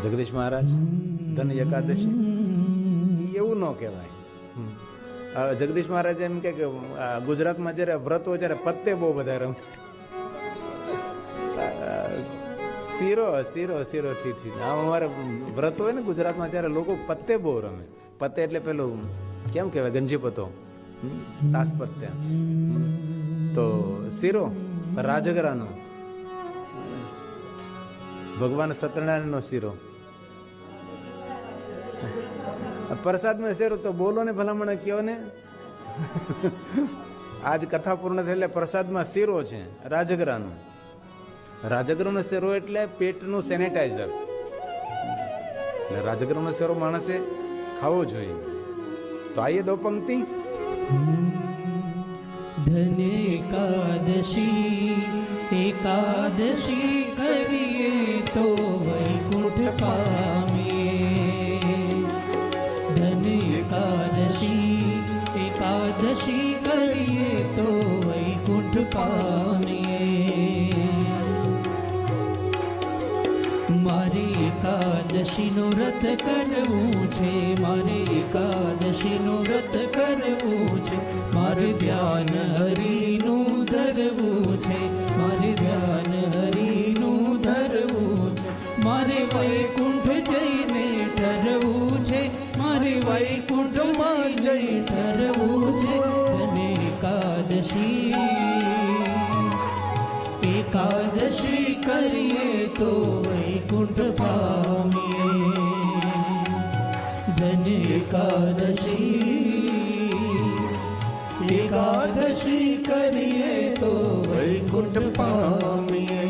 જગદીશ મહારાજ ધન એકાદશી એવું ન કહેવાય. જગદીશ મહારાજ એમ કે ગુજરાતમાં જયારે વ્રત હોય ત્યારે પત્તે બહુ બધા રમે. શીરો શીરો શીરો ઠીક ઠીક. અમારે વ્રત હોય ને ગુજરાતમાં ત્યારે લોકો પત્તે બહુ રમે. પત્તે એટલે પેલું કેમ કહેવાય, ગંજી પત્તો, તાસ પત્તે. તો શીરો રાજગરાનો, ભગવાન સત્યનારાયણનો શીરો, પ્રસાદમાં શેરો. તો બોલો ને ભલામણ, કયો ને. આજ કથા પૂર્ણ થઈ એટલે પ્રસાદમાં શીરો છે રાજગરાનો. રાજગરાનો શેરો એટલે પેટનું સેનેટાઈઝર. એટલે રાજગરાનો શેરો માણસે ખાવો જોઈએ. તો આઈએ દો પંક્તિ. ધન એકાદશી એકાદશી કરીએ તો વૈકુંઠ પામીએ. ધન એકાદશી એકાદશી કરીએ તો વૈકુંઠ પામીએ. મારે એકાદશીનું વ્રત કરવું છે, મારે એકાદશીનું વ્રત કરવું છે, મારે ધ્યાન હરિનું ધરવું છે, મારે ધ્યાન હરિનું ધરવું છે, મારે વૈકુંઠ જઈને ઠરવું છે, મારે વૈકુંઠમાં જઈ ઠરવું છે. અને એકાદશી એકાદશી કરીએ તો વૈકુંઠ પામીએ. ધન એકાદશી એકાદશી કરીએ તો વૈકુંઠ પામીએ.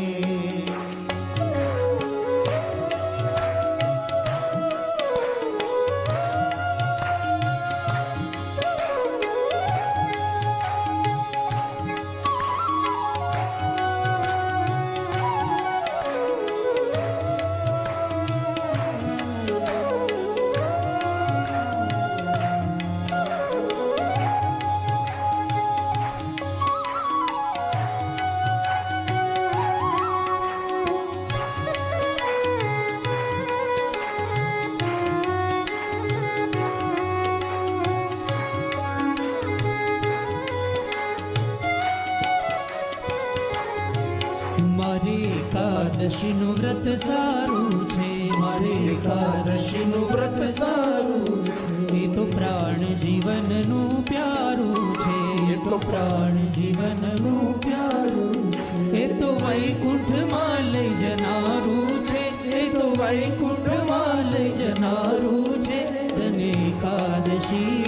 મારે એકાદશીનું વ્રત સારું છે, મારે એકાદશીનું વ્રત સારું છે. એ તો પ્રાણ જીવનનું પ્યારું છે, એ તો પ્રાણ જીવનનું પ્યારું છે. એ તો વૈકુંઠમાં લઈ જનારું છે, એ તો વૈકુંઠમાં લઈ જનારું છે. ધન એકાદશી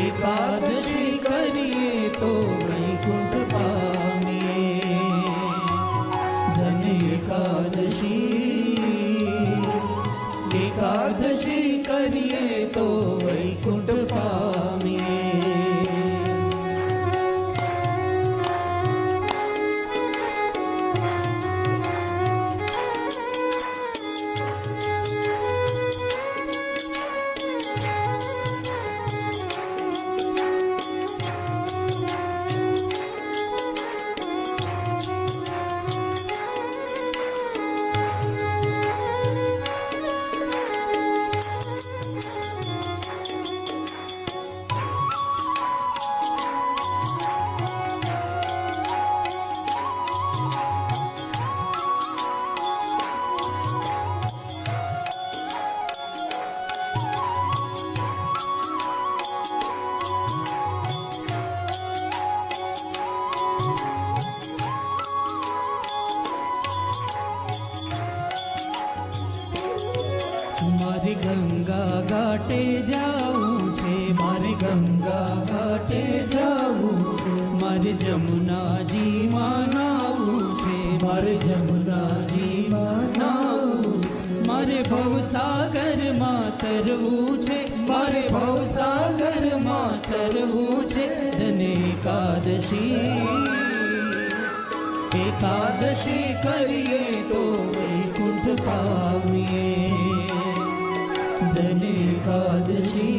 એકાદશી કરીએ તો વૈકુંઠ પામીએ. ધન એકાદશી એકાદશી કરીએ તો વૈકુંઠ પામીએ. મારે ગંગા ઘાટે જાવું છે, મારે ગંગા ઘાટે જાવું છે, મારે જમુનાજીમાં નાવું છે, મારે જમુનાજીમાં નાવું છે, મારે ભવસાગરમાં તરવું છે, મારે ભવસાગરમાં તરવું છે. ધન એકાદશી એકાદશી કરીએ તો વૈકુંઠ પામીએ. ધન એકાદશી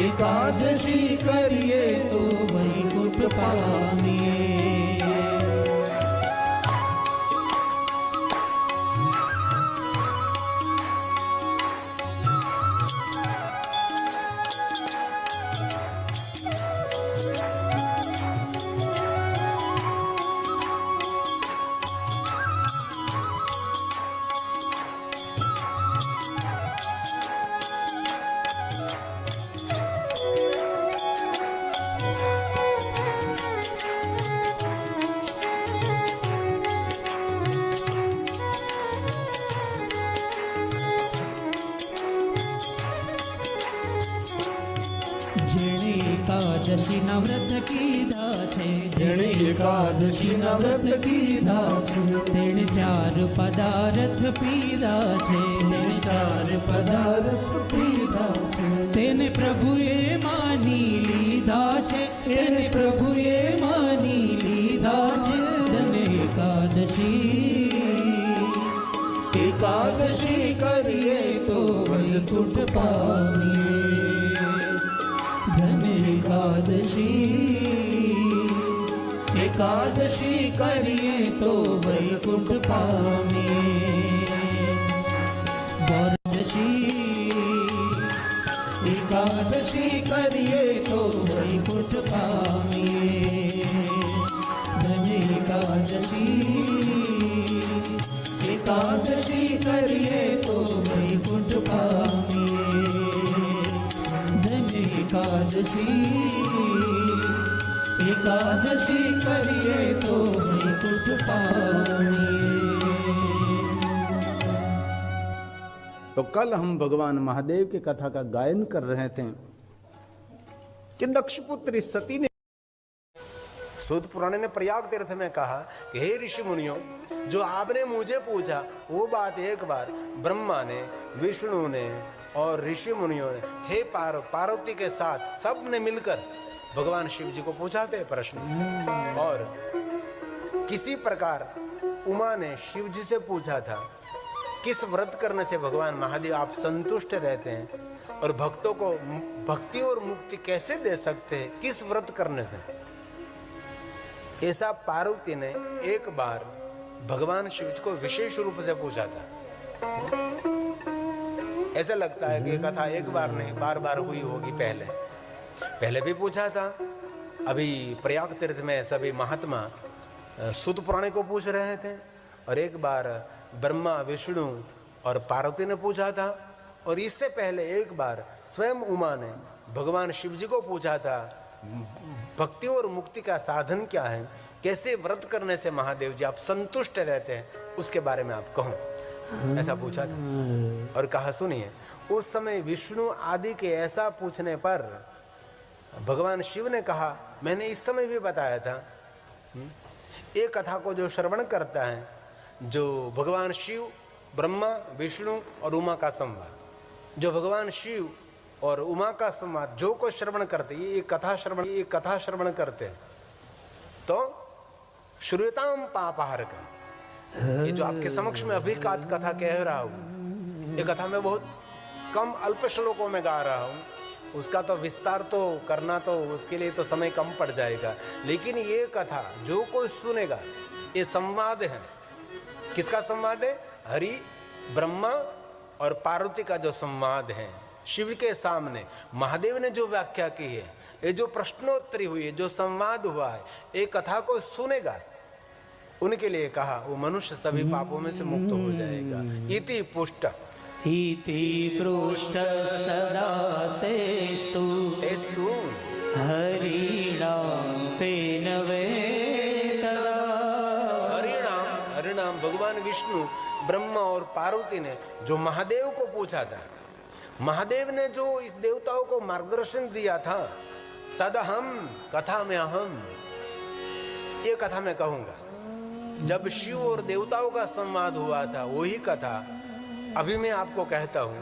એકાદશી કરીએ તો વૈકુંઠ પામીએ. એકાદશીના વ્રત કીધા છે, જેણે એકાદશીના વ્રત કીધા છે, તેણે 4 પદાર્થ પીધા છે, તેણે 4 પદાર્થ પીધા છે, તેને પ્રભુએ માની લીધા છે, તેને પ્રભુએ માની લીધા છે. ધન્ય એકાદશી, એકાદશી કરીએ તો વૈકુંઠ પામીએ. ધન્ય એકાદશી, એકાદશી કરીએ તો વૈકુંઠ પામીએ. દ્વાદશી, એકાદશી કરીએ તો વૈકુંઠ પામીએ. ધન્ય એકાદશી, એકાદશી કરીએ તો વૈકુંઠ પામીએ. ધન્ય એકાદશી કરીએ તો વૈકુંઠ પામીએ. तो कल हम भगवान महादेव की कथा का गायन कर रहे थे कि दक्षपुत्री सती ने सूत पुराण ने प्रयाग तीर्थ में कहा कि हे ऋषि मुनियों, जो आपने मुझे पूछा वो बात एक बार ब्रह्मा ने, विष्णु ने और ऋषि मुनियों ने हे पार्वती के साथ सब ने मिलकर भगवान शिव जी को पूछा थे प्रश्न, और किसी प्रकार उमा ने शिव जी से पूछा था किस व्रत करने से भगवान महादेव आप संतुष्ट रहते हैं और भक्तों को भक्ति और मुक्ति कैसे दे सकते हैं, किस व्रत करने से. ऐसा पार्वती ने एक बार भगवान शिव जी को विशेष रूप से पूछा था. ऐसा लगता है कि ये कथा एक बार नहीं बार बार हुई होगी. पहले भी पूछा था. अभी प्रयाग तीर्थ में सभी महात्मा सूत पुराण को पूछ रहे थे, और एक बार ब्रह्मा, विष्णु और पार्वती ने पूछा था, और इससे पहले एक बार स्वयं उमा ने भगवान शिव जी को पूछा था भक्ति और मुक्ति का साधन क्या है, कैसे व्रत करने से महादेव जी आप संतुष्ट रहते हैं, उसके बारे में आप कहो. ऐसा पूछा था. और कहा सुनिए, उस समय विष्णु आदि के ऐसा पूछने पर भगवान शिव ने कहा, मैंने इस समय भी बताया था, एक कथा को जो श्रवण करता है, जो भगवान शिव, ब्रह्मा, विष्णु और उमा का संवाद, जो भगवान शिव और उमा का संवाद जो को श्रवण करते, ये कथा श्रवण करते हैं, तो श्रूयताम पापहारकम, ये जो आपके समक्ष में अभी कथा कह रहा हूँ, ये कथा मैं बहुत कम अल्प श्लोकों में गा रहा हूँ. उसका तो विस्तार तो करना तो उसके लिए तो समय कम पड़ जाएगा, लेकिन ये कथा जो कोई सुनेगा, ये संवाद है. किसका संवाद है? हरि, ब्रह्मा और पार्वती का जो संवाद है. शिव के सामने महादेव ने जो व्याख्या की है, ये जो प्रश्नोत्तरी हुई है, जो संवाद हुआ है, एक कथा को सुनेगा, उनके लिए कहा वो मनुष्य सभी पापों में से मुक्त हो जाएगा. इति पुष्ट सदा तेस्तु हरिणाम तेन वेतदा. हरिणाम भगवान विष्णु, ब्रह्मा और पार्वती ने जो महादेव को पूछा था, महादेव ने जो इस देवताओं को मार्गदर्शन दिया था, तदहम कथा में अहम, ये कथा मैं कहूंगा. जब शिव और देवताओं का संवाद हुआ था, वही कथा अभी मैं आपको कहता हूं.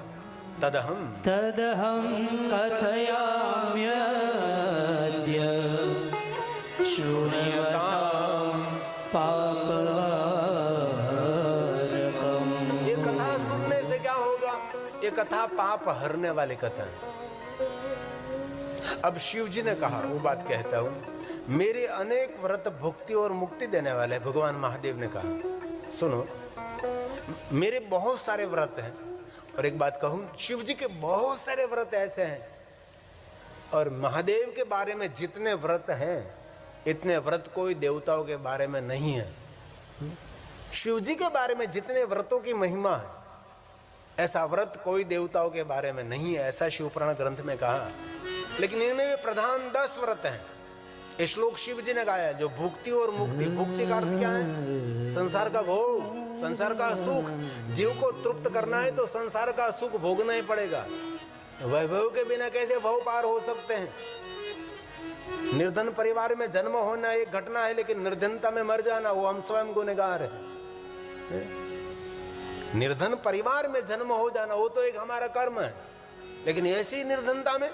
तदहम कथयाम्यद्य शून्यतां पापहारकम्. ये कथा सुनने से क्या होगा? ये कथा पाप हरने वाली कथा है. अब शिव जी ने कहा, वो बात कहता हूं, मेरे अनेक व्रत भुक्ति और मुक्ति देने वाले. भगवान महादेव ने कहा, सुनो, मेरे बहुत सारे व्रत हैं. और एक बात कहूं, शिव जी के बहुत सारे व्रत ऐसे हैं, और महादेव के बारे में जितने व्रत हैं, इतने व्रत कोई देवताओं के बारे में नहीं है. शिव जी के बारे में जितने व्रतों की महिमा है, ऐसा व्रत कोई देवताओं के बारे में नहीं है, ऐसा शिव पुराण ग्रंथ में कहा. लेकिन इनमें भी प्रधान 10 व्रत हैं. ये श्लोक शिव जी ने गाया, जो भुक्ति और मुक्ति. भुक्ति का अर्थ क्या है? संसार का भोग, संसार का सुख. जीव को तृप्त करना है तो संसार का सुख भोगना ही पड़ेगा. वैभव के बिना कैसे भव पार हो सकते हैं? निर्धन परिवार में जन्म होना एक घटना है, लेकिन निर्धनता में मर जाना वो हम स्वयं गुनहगार है। निर्धन परिवार में जन्म हो जाना वो तो एक हमारा कर्म है, लेकिन ऐसी निर्धनता में,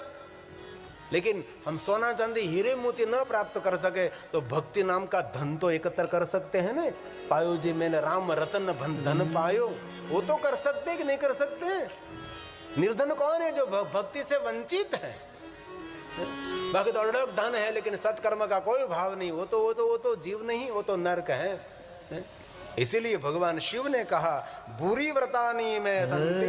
लेकिन हम सोना चांदी हीरे मोती न प्राप्त कर सके तो भक्ति नाम का धन तो एकत्र कर सकते हैं ना। पायो जी मैंने राम रतन धन पायो, वो तो कर सकते हैं कि नहीं कर सकते हैं? निर्धन कौन है? जो भक्ति से वंचित है। बाकी तो अड़क धन है लेकिन सत्कर्म का कोई भाव नहीं, वो तो जीव नहीं, वो तो नरक है। इसीलिए भगवान शिव ने कहा भूरी व्रतानी में संति,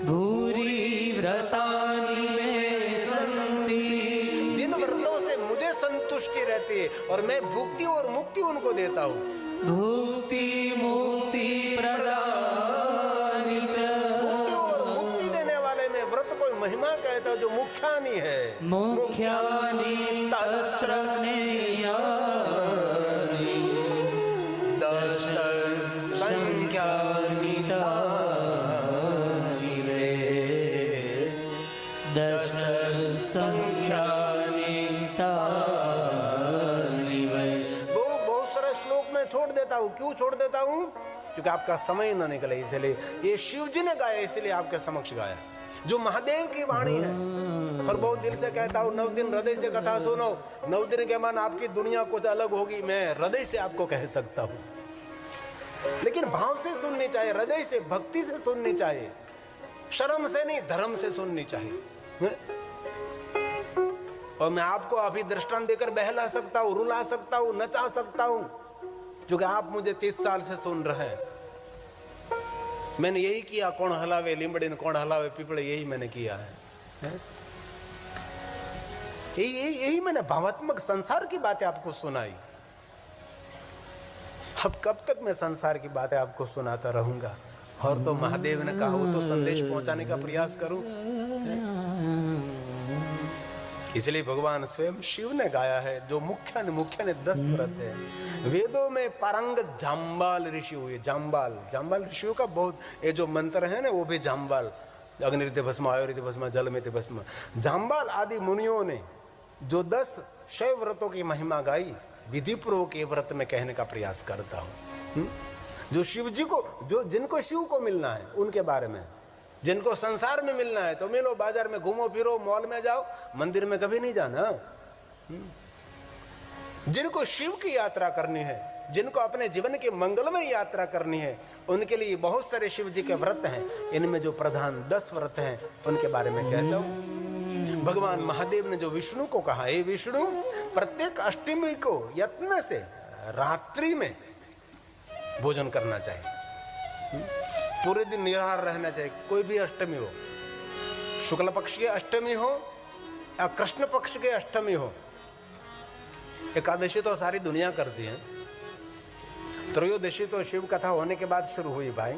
भूरी व्रतानि में सन्ति, जिन व्रतों से मुझे संतुष्टि रहती है और मैं भुक्ति और मुक्ति उनको देता हूँ। भुक्ति मुक्ति प्रदानि च, मुक्ति और मुक्ति देने वाले में व्रत कोई महिमा कहता है जो मुख्यानि है। मुख्यानि तत्र ज्ञेयानि, दश संख्यानि तानि रे, दश संख्यानि तानि वै। बहुत सारे श्लोक में छोड़ देता हूँ। क्यों छोड़ देता हूँ? क्योंकि आपका समय न निकले, इसलिए ये शिव जी ने गाया, इसलिए आपके समक्ष गाया, जो महादेव की वाणी है। और बहुत दिल से कहता हूँ 9 दिन हृदय से कथा सुनो। 9 दिन के बाद आपकी दुनिया कुछ अलग होगी, मैं हृदय से आपको कह सकता हूँ, लेकिन भाव से सुननी चाहिए, हृदय से, भक्ति से सुननी चाहिए, शर्म से नहीं, धर्म से सुननी चाहिए। और मैं आपको अभी दृष्टांत देकर बहला सकता हूँ, रुला सकता हूँ, नचा सकता हूँ, क्योंकि आप मुझे 30 साल से सुन रहे हैं। मैंने यही किया, कौन हलावे लिंबड़िन कौन हलावे पिपड़े, यही मैंने किया है। यही मैंने भावात्मक संसार की बातें आपको सुनाई। अब कब तक मैं संसार की बातें आपको सुनाता रहूंगा? और तो महादेव ने कहा वो तो संदेश पहुंचाने का प्रयास करूं। इसलिए भगवान स्वयं शिव ने गाया है, जो मुख्य ने 10 व्रत है। वेदों में पारंग जाम्बाल ऋषि हुए। जाम्बाल ऋषियों का बहुत, ये जो मंत्र है ना वो भी जाम्बाल, अग्निरित भस्म, आयुरित भस्म, जल में भस्म, जाम्बाल आदि मुनियों ने जो 10 शैव व्रतों की महिमा गाई, विधि पूर्वक ये व्रत में कहने का प्रयास करता हूँ। जो शिव जी को, जो जिनको शिव को मिलना है उनके बारे में, जिनको संसार में मिलना है तो मिलो, बाजार में घूमो फिरो, मॉल में जाओ, मंदिर में कभी नहीं जाना। जिनको शिव की यात्रा करनी है, जिनको अपने जीवन की मंगलमय यात्रा करनी है, उनके लिए बहुत सारे शिव जी के व्रत हैं। इनमें जो प्रधान 10 व्रत हैं उनके बारे में कहता हूं। भगवान महादेव ने जो विष्णु को कहा, हे विष्णु, प्रत्येक अष्टमी को यत्न से रात्रि में भोजन करना चाहिए, पूरे दिन निराहार रहना चाहिए। कोई भी अष्टमी हो, शुक्ल पक्ष की अष्टमी हो या कृष्ण पक्ष की अष्टमी हो, एकादशी तो सारी दुनिया करती है, त्रयोदशी तो शिव कथा होने के बाद शुरू हुई भाई।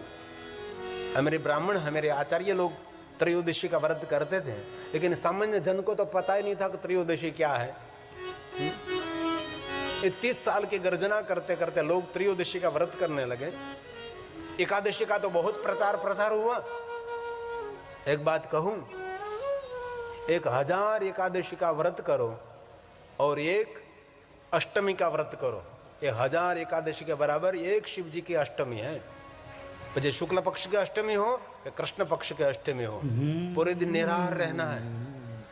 हमारे ब्राह्मण, हमारे आचार्य लोग त्रयोदशी का व्रत करते थे, लेकिन सामान्य जन को तो पता ही नहीं था कि त्रयोदशी क्या है। 30 साल की गर्जना करते करते लोग त्रयोदशी का व्रत करने लगे। एकादशी का तो बहुत प्रचार प्रसार हुआ। एक बात कहूं, 1000 एकादशी का व्रत करो और एक अष्टमी का व्रत करो, ये 1000 एकादशी के बराबर एक शिव जी की अष्टमी है। चाहे शुक्ल पक्ष की अष्टमी हो या कृष्ण पक्ष की अष्टमी हो, पूरे दिन निराहार रहना है।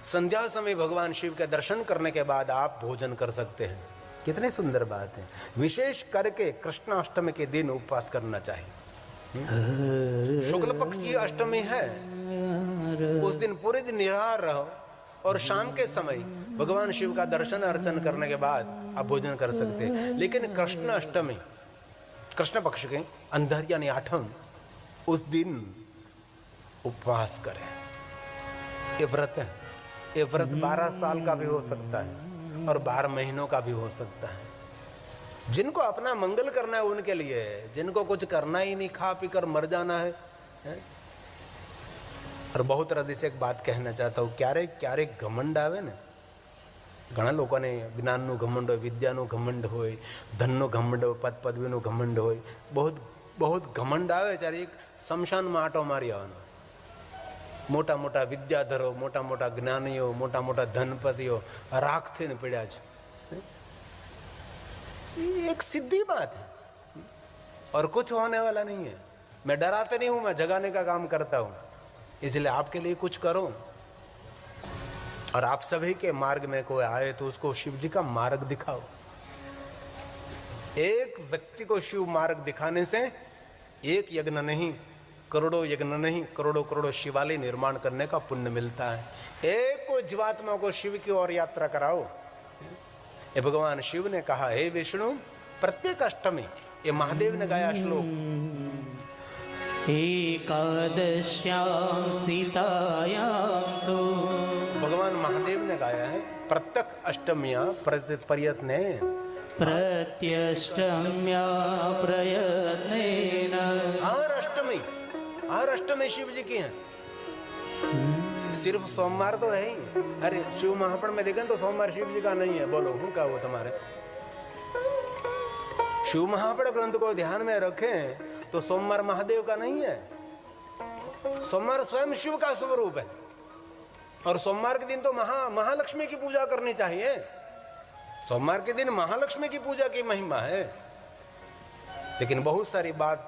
संध्या समय भगवान शिव के दर्शन करने के बाद आप भोजन कर सकते हैं। कितनी सुंदर बात है। विशेष करके कृष्ण अष्टमी के दिन उपवास करना चाहिए। शुक्ल पक्ष की अष्टमी है, उस दिन पूरे दिन निराहार रहो और शाम के समय भगवान शिव का दर्शन अर्चन करने के बाद आप भोजन कर सकते हैं। लेकिन कृष्ण अष्टमी, कृष्ण पक्ष के अंधर यानी 8, उस दिन उपवास करें। ये व्रत है, ये व्रत 12 साल का भी हो सकता है और 12 महीनों का भी हो सकता है। जिनको अपना मंगल करना है उनके लिए, जिनको कुछ करना ही नहीं, खा पी कर मर जाना है। और बहुत हृदय से एक बात कहना चाहता हूँ, क्यारेक घमंड आवे ने, घણા લોકોને જ્ઞાનનું ઘમંડ હોય, વિદ્યાનું ઘમંડ હોય, ધનનો ઘમંડ હોય, પદ પદવીનું ઘમંડ હોય, बहुत ઘમંડ આવે ત્યારે એક શમશાનમાં આંટો મારી આવવાનો। મોટા મોટા વિદ્યાધરો, મોટા મોટા જ્ઞાનીઓ, મોટા મોટા ધનપતિઓ રાખ થઈને પડ્યા છે। ये एक सीधी बात है और कुछ होने वाला नहीं है। मैं डराता नहीं हूं, मैं जगाने का काम करता हूं, इसलिए आपके लिए कुछ करो। और आप सभी के मार्ग में कोई आए तो उसको शिव जी का मार्ग दिखाओ। एक व्यक्ति को शिव मार्ग दिखाने से एक यज्ञ नहीं, करोड़ों यज्ञ नहीं, करोड़ों करोड़ों शिवालय निर्माण करने का पुण्य मिलता है। एक को जीवात्मा को शिव की ओर यात्रा कराओ। ये भगवान शिव ने कहा, हे विष्णु, प्रत्येक अष्टमी, ये महादेव ने गाया श्लोक, एकादश्यां सीतायां तो भगवान महादेव ने गाया है, प्रत्येक अष्टमियां प्रयत्न, प्रत्यष्टम्या प्रयत्नेन। हर अष्टमी शिव जी की हैं। सिर्फ सोमवार तो है ही। अरे शिव महापुराण में देखें तो सोमवार शिव जी का नहीं है। बोलो हूँ क्या वो तुम्हारे? शिव महापुराण ग्रंथ को ध्यान में रखें तो सोमवार महादेव का नहीं है। सोमवार स्वयं शिव का स्वरूप है। और सोमवार के दिन तो महालक्ष्मी की पूजा करनी चाहिए। सोमवार के दिन महालक्ष्मी की पूजा की महिमा है। लेकिन बहुत सारी बात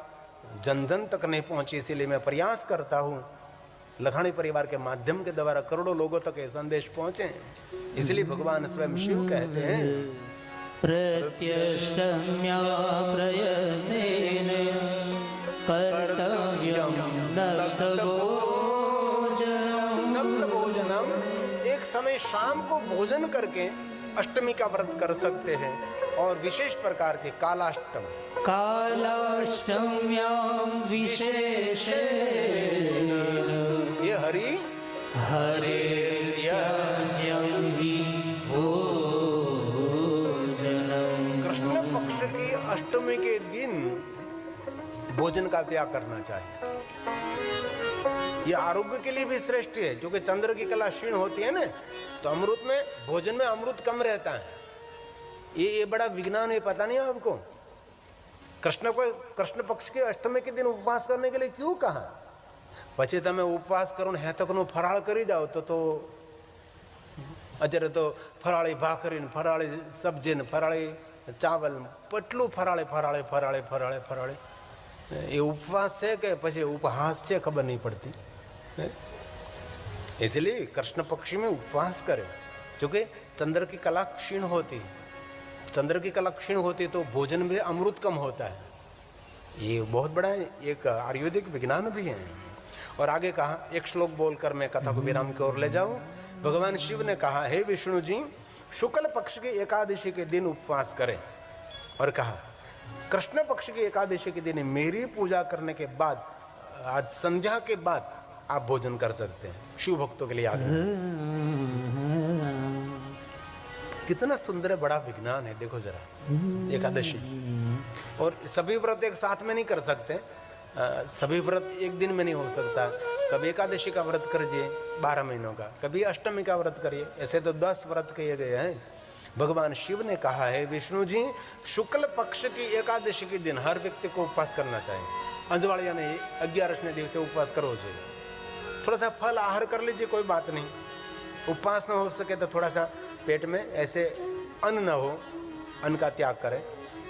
जन जन तक नहीं पहुंची, इसीलिए मैं प्रयास करता हूं लखानी परिवार के माध्यम के द्वारा करोड़ों लोगों तक ये संदेश पहुंचे। इसलिए भगवान स्वयं शिव कहते हैं, प्रत्यष्टम्या प्रयत्नेन कर्तव्यं भोजनम। एक समय शाम को भोजन करके अष्टमी का व्रत कर सकते हैं। और विशेष प्रकार के कालाष्टम, कालाष्टम्यां विशेषेण ये हरि कृष्ण पक्ष की अष्टमी के दिन भोजन का त्याग करना चाहिए। ये आरोग्य के लिए भी श्रेष्ठ है, क्योंकि चंद्र की कला क्षीण होती है ना, तो अमृत में, भोजन में अमृत कम रहता है। ये बड़ा विज्ञान है, पता नहीं आपको? कृष्ण पक्ष के अष्टमी के दिन उपवास करने के लिए क्यों कहा? પછી તમે ઉપવાસ કરો ને હેતકનો ફરાળ કરી જાઓ તો અત્યારે તો ફરાળી ભાખરી ને ફરાળી સબ્જી ને ફરાળી ચાવલ, પટલું ફરાળે ફરાળે ફરાળે ફરાળે ફરાળે। એ ઉપવાસ છે કે પછી ઉપહાસ છે ખબર નહીં પડતી। इसलिए कृष्ण पक्षी में उपवास करें, क्योंकि चंद्र की कला क्षीण होती है। चंद्र की कला क्षीण होती तो भोजन में अमृत कम होता है। ये बहुत बड़ा एक आयुर्वेदिक विज्ञान भी है। और आगे कहा, एक श्लोक बोलकर मैं कथा को विराम की ओर ले जाऊं। भगवान शिव ने कहा, हे विष्णु जी, शुक्ल पक्ष की एकादशी के दिन उपवास करें। और कहा, कृष्ण पक्ष की एकादशी के दिन मेरी पूजा करने के बाद, आज संध्या के बाद आप भोजन कर सकते हैं। शिव भक्तों के लिए आगे कितना सुंदर बड़ा विज्ञान है, देखो जरा। एकादशी और सभी व्रत एक साथ में नहीं कर सकते, सभी व्रत एक दिन में नहीं हो सकता। कभी एकादशी का व्रत करिए 12 महीनों का, कभी अष्टमी का व्रत करिए, ऐसे तो 10 व्रत किए गए हैं। भगवान शिव ने कहा है, विष्णु जी, शुक्ल पक्ष की एकादशी के दिन हर व्यक्ति को उपवास करना चाहिए। अंजवाड़िया ने 11वें दिवसे उपवास करो चाहिए। थोड़ा सा फल आहार कर लीजिए, कोई बात नहीं। उपवास न हो सके तो थोड़ा सा पेट में ऐसे अन्न न हो, अन्न का त्याग करें।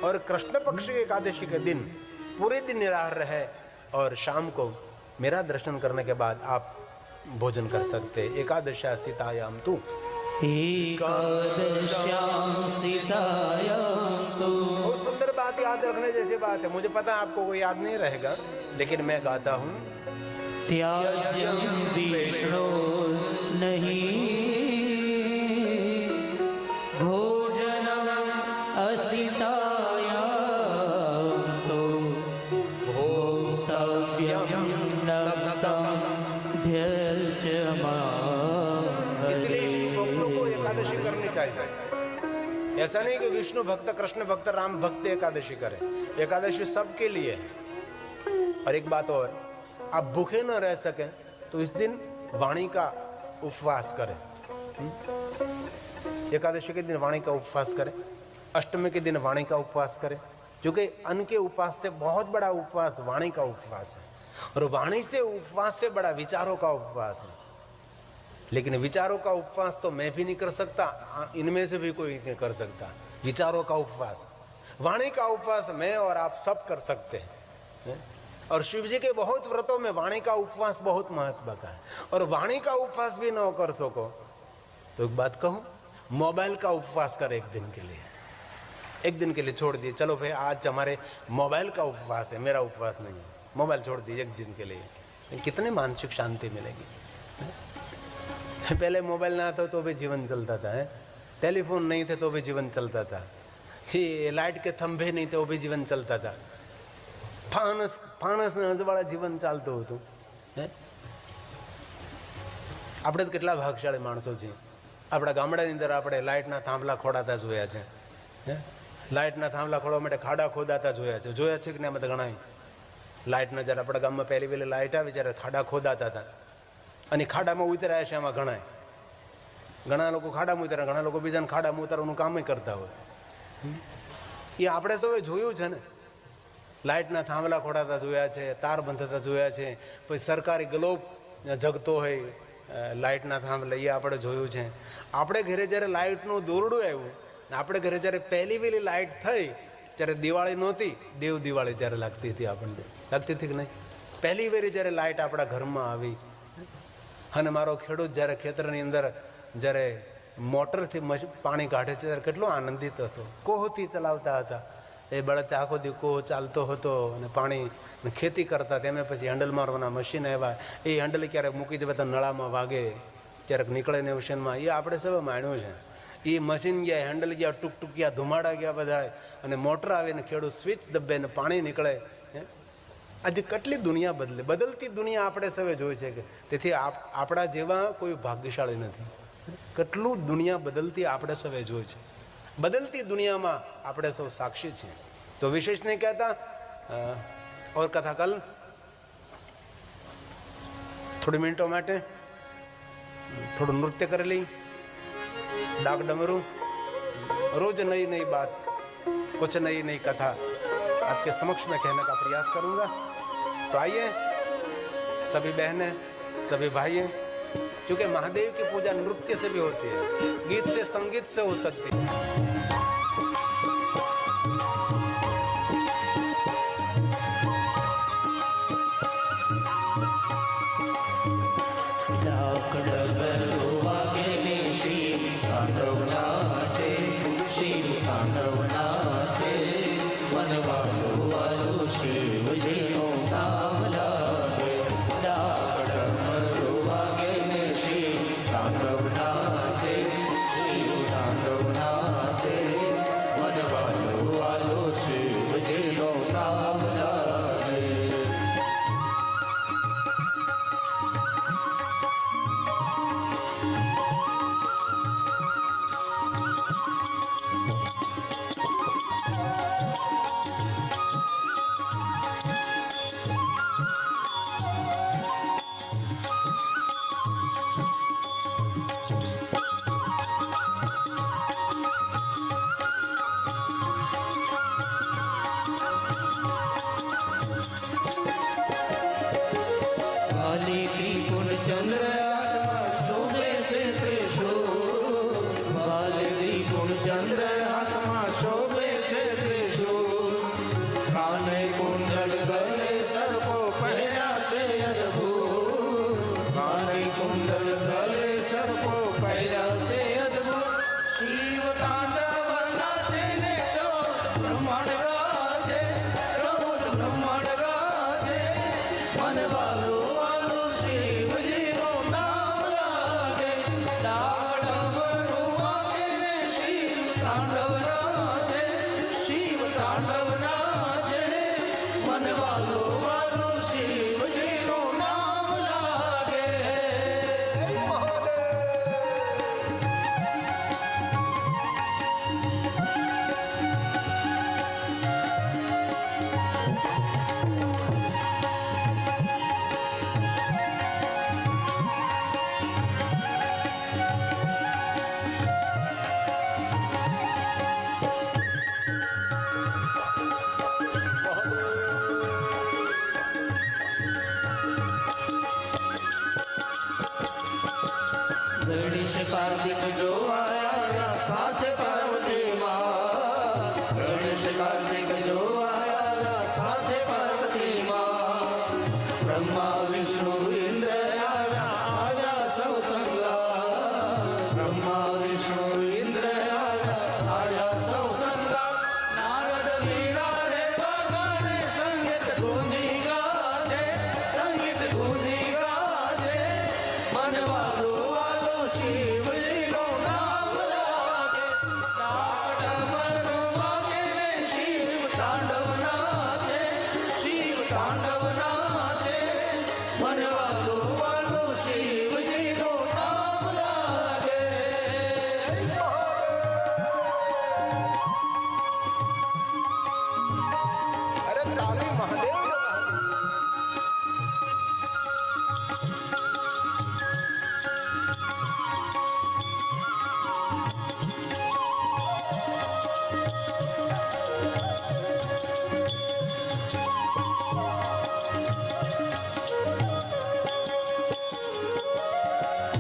और कृष्ण पक्ष की एकादशी के दिन पूरे दिन निराहार रहे और शाम को मेरा दर्शन करने के बाद आप भोजन कर सकते। एकादशा सीतायाम तू, एकादश्यां सीतायां तो। बहुत सुंदर बात याद रखने जैसी बात है। मुझे पता आपको वो याद नहीं रहेगा, लेकिन मैं गाता हूँ, त्याज्यं विष्णो नहीं भोजनम असितायां तो भोक्तव्यं नक्तं ध्यर्चमाः। इसलिए भक्तों को एकादशी करनी चाहिए। ऐसा नहीं कि विष्णु भक्त, कृष्ण भक्त, राम भक्त एकादशी करें। एकादशी सबके लिए है। और एक बात और, आप भूखे न रह सकें तो इस दिन वाणी का उपवास करें। एकादशी के दिन वाणी का उपवास करें, अष्टमी के दिन वाणी का उपवास करें, क्योंकि अन्न के उपवास से बहुत बड़ा उपवास वाणी का उपवास है। और वाणी से उपवास से बड़ा विचारों का उपवास है। लेकिन विचारों का उपवास तो मैं भी नहीं कर सकता, इनमें से भी कोई नहीं कर सकता। विचारों का उपवास, वाणी का उपवास मैं और आप सब कर सकते हैं। और शिव जी के बहुत व्रतों में वाणी का उपवास बहुत महत्व का है। और वाणी का उपवास भी न कर सको तो एक बात कहूं, मोबाइल का उपवास कर, एक दिन के लिए, एक दिन के लिए छोड़ दिए, चलो भाई आज हमारे मोबाइल का उपवास है, मेरा उपवास नहीं है, मोबाइल छोड़ दिए एक दिन के लिए, कितने मानसिक शांति मिलेगी। पहले मोबाइल ना था तो भी जीवन चलता था, टेलीफोन नहीं थे तो भी जीवन चलता था, ये लाइट के थंभे नहीं थे वो भी जीवन चलता था, फाणस ने અજવાળા જીવન ચાલતું હતું। આપણે તો કેટલા ભાગશાળી માણસો છીએ, આપણા ગામડાની અંદર આપણે લાઇટના થાંભલા ખોડાતા જોયા છે, લાઇટના થાંભલા ખોડવા માટે ખાડા ખોદાતા જોયા છે કે ને? અમે તો ઘણા લાઇટના જ્યારે આપણા ગામમાં પહેલી વહેલી લાઇટ આવી જ્યારે ખાડા ખોદાતા હતા, અને ખાડામાં ઉતર્યા છે, આમાં ઘણા લોકો ખાડામાં ઉતર્યા, ઘણા લોકો બીજાને ખાડામાં ઉતારવાનું કામ કરતા હોય, એ આપણે સૌએ જોયું છે ને। લાઇટના થાંભલા ખોડાતા જોયા છે, તાર બંધાતા જોયા છે, પછી સરકારી ગ્લોબ જગતો હોય લાઇટના થાંભલા, એ આપણે જોયું છે। આપણે ઘરે જ્યારે લાઇટનું દોરડું આવ્યું, આપણે ઘરે જ્યારે પહેલી વહેલી લાઇટ થઈ ત્યારે દિવાળી નહોતી, દેવ દિવાળી જ્યારે લાગતી હતી, આપણને લાગતી હતી કે નહીં? પહેલી વેરી જ્યારે લાઇટ આપણા ઘરમાં આવી, અને મારો ખેડૂત જ્યારે ખેતરની અંદર જ્યારે મોટરથી પાણી કાઢે છે ત્યારે કેટલો આનંદિત હતો, કોહથી ચલાવતા હતા, એ બળદે આખો દી કોહ ચાલતો હતો અને પાણી ખેતી કરતા, તેને પછી હેન્ડલ મારવાના મશીન આવ્યા, એ હેન્ડલ ક્યારેક મૂકી જવા તો નળામાં વાગે, ક્યારેક નીકળે ને મશીનમાં, એ આપણે સૌ માણ્યું છે। એ મશીન ગયા, હેન્ડલ ગયા, ટૂંક ગયા, ધુમાડા ગયા બધા, અને મોટર આવીને ખેડૂત સ્વિચ દબે ને પાણી નીકળે। આજે કેટલી દુનિયા બદલતી દુનિયા આપણે સૌએ જોઈ છે કે, તેથી આપણા જેવા કોઈ ભાગ્યશાળી નથી। કેટલું દુનિયા બદલતી આપણે સૌએ જોઈ છે, बदलती दुनिया में આપણે સૌ સાક્ષી છીએ। તો વિશેષ નહીં કહેતા, और कथा कल थोड़ी मिनटों માટે थोड़ा नृत्य कर ली, डाक डमरू, रोज नई नई बात, कुछ नई नई कथा आपके समक्ष में कहने का प्रयास करूंगा। तो आइए सभी बहनें, सभी भाइयों, क्योंकि महादेव की पूजा नृत्य से भी होती है, गीत से संगीत से हो सकती है। કાર્તિક જો આયા સાથે પાર્વતી માં ગણેશ કાર્તિક જો આયા સાથે પાર્વતી માં બ્રહ્મા વિષ્ણુ ઇન્દ્ર આવ્યા સૌ સંગા બ્રહ્મા વિષ્ણુ ઇન્દ્ર આવ્યા સૌ સંગા નારદ વીણા રે બગાડે સંગીત ગુંજી ગાજે સંગીત ગુંજી ગાજે મનવાલો વાલો શિવજીનો નામ લાગે ડાકડમરુ વાગે ને શિવ તાંડવ નાચે શિવ તાંડવ નાચે મનવાલો વાલો શિવજીનો નામ લાગે અરે તાલી મહાદેવ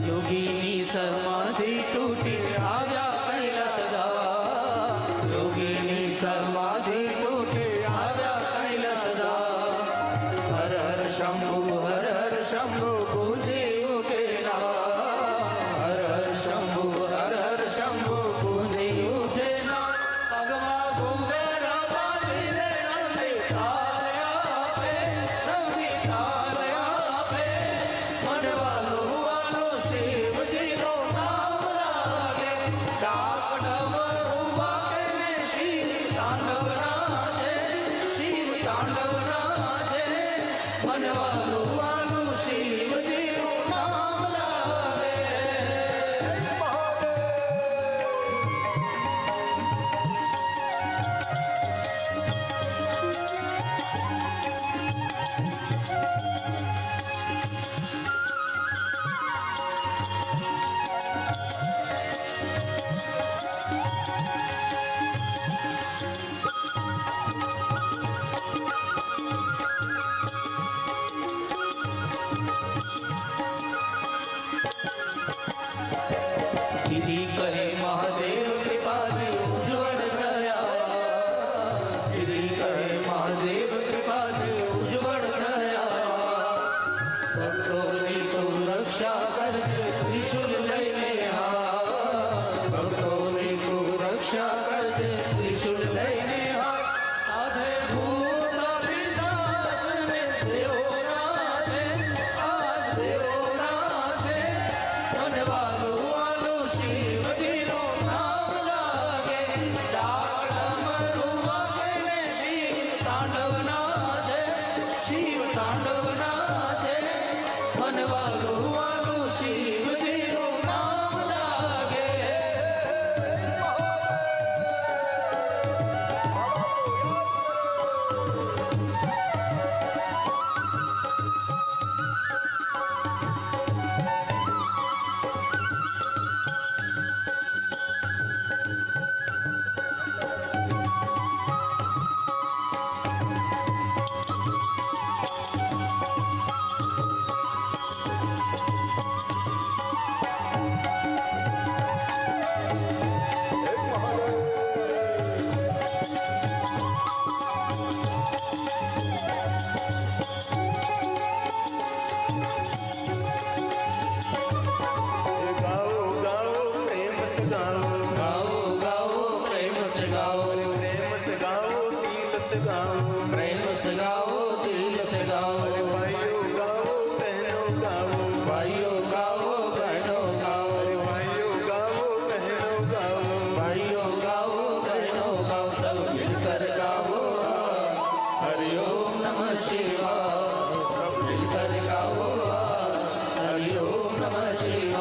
યોગીની સમાધિ તૂટી આવ્યા કૈલાસદા યોગીની સમાધિ તૂટી આવ્યા કૈલાસદા હર હર શંભુ પૂજી ઉઠેલા હર હર શંભુ પૂજી ઉઠેલા પગમાં ઘૂંઘરા બાંધી રે નંદી તાલ્યા પે મનવાલો વાલો શિવજીનો નામ લાગે ડાકડમરુ વાગે ને શિવ તાંડવ નાચે શિવ તાંડવ નાચે મનવાલો વાલો શિવજીનો નામ લાગે दीदी कहे महादेव कृपादी उज्ज्वल गया दीदी कहे महादेव कृपादी उज्ज्वल गया भक्तों की तू रक्षा करके त्रिशूल लઈને आ भक्तों की तू रक्षा करके त्रिशूल લઈને आ आधे भूत पिशाच में देवो नाचे आज देवो नाचे मनवालो वालो શિવજીનો નામ લાગે ડાકડમરુ વાગે ને શિવ તાંડવ નાચે શિવ તાંડવ નાચે મનવાલો વાલો શિવજીનો નામ લાગે ગાઓ ગાઓ પ્રેમ સે ગાઓ ગાઓ ગાઓ પ્રેમ સે ગાઓ પ્રેમ સે ગાઓ દિલ સે ગાઓ પ્રેમ સે ગાઓ દિલ સે ગાઓ ભાઈઓ ગાઓ બહેનો ગાઓ ભાઈઓ ગાઓ બહેનો ગાઓ ભાઈઓ ગાઓ બહેનો ગાઓ भाइयों गाओ बहनों गाओ सब मिलकर गाओ हरिओम नमः शिवाय सब मिलकर गाओ हरिओम नमः शिवाय